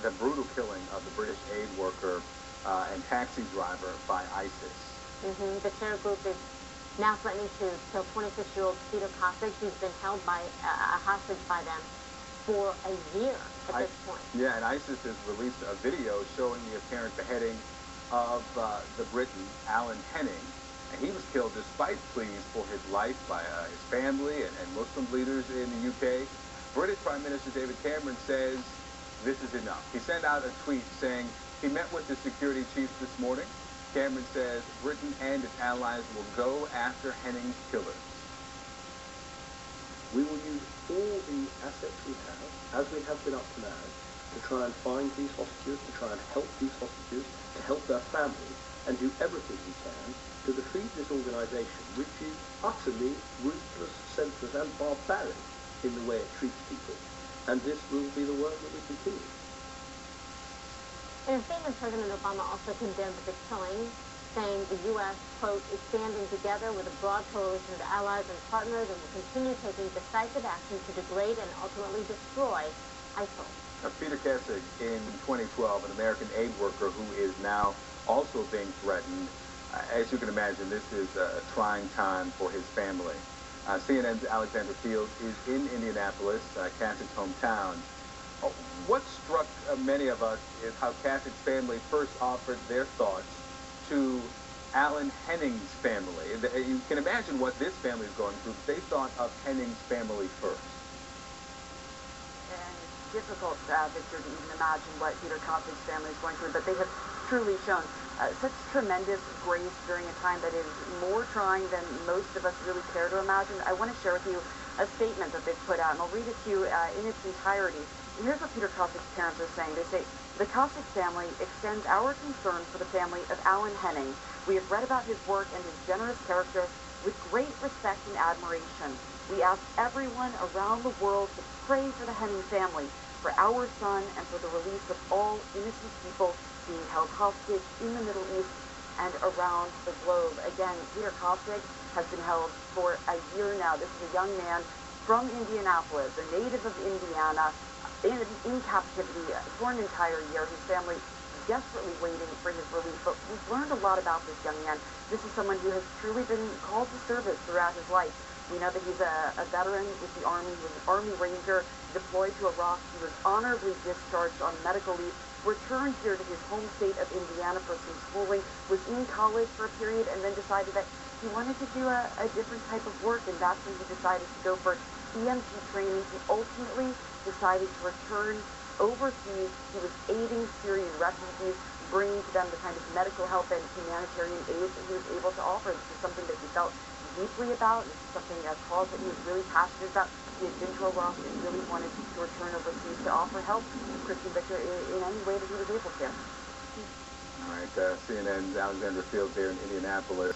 the brutal killing of the British aid worker and taxi driver by ISIS. The terror group is now threatening to kill 26-year-old Peter Kosig. He's been held by a hostage by them for a year at this point. Yeah, and ISIS has released a video showing the apparent beheading of the Briton, Alan Henning. And he was killed despite pleas for his life by his family and Muslim leaders in the UK. British Prime Minister David Cameron says this is enough. He sent out a tweet saying he met with the security chief this morning. Cameron says Britain and its allies will go after Henning's killers. We will use all the assets we have, as we have been up to now, to try and find these hostages, to try and help these hostages, to help their families, and do everything we can to defeat this organisation, which is utterly ruthless, senseless, and barbaric in the way it treats people. And this will be the work that we continue. In a statement, President Obama also condemned the killing, saying the U.S., quote, is standing together with a broad coalition of allies and partners and will continue taking decisive action to degrade and ultimately destroy ISIL. Peter Kosig, in 2012, an American aid worker who is now also being threatened. As you can imagine, this is a trying time for his family. CNN's Alexander Fields is in Indianapolis, Kosig's hometown. What struck many of us is how Kosig's family first offered their thoughts to Alan Henning's family. You can imagine what this family is going through. They thought of Henning's family first. And it's difficult, Victor, to even imagine what Peter Kosig's family is going through, but they have truly shown such tremendous grace during a time that is more trying than most of us really care to imagine. I want to share with you a statement that they've put out, and I'll read it to you in its entirety. And here's what Peter Kosig's parents are saying. They say, "The Kosig family extends our concern for the family of Alan Henning. We have read about his work and his generous character with great respect and admiration. We ask everyone around the world to pray for the Henning family, for our son, and for the release of all innocent people being held hostage in the Middle East and around the globe." Again, Peter Kosig has been held for a year now. This is a young man from Indianapolis, a native of Indiana, in captivity for an entire year. His family desperately waiting for his release. But we've learned a lot about this young man. This is someone who has truly been called to service throughout his life. We know that he's a veteran with the Army. He was an Army Ranger deployed to Iraq. He was honorably discharged on medical leave, returned here to his home state of Indiana for some schooling, was in college for a period, and then decided that he wanted to do a different type of work, and that's when he decided to go for EMT training. He ultimately decided to return overseas. He was aiding Syrian refugees, bringing to them the kind of medical help and humanitarian aid that he was able to offer. This is something that he felt deeply about. This is something, a cause that he was really passionate about. He had been to Iraq and really wanted to return overseas to offer help to Christian Victor in any way that he was able to. All right, CNN's Alexander Fields here in Indianapolis.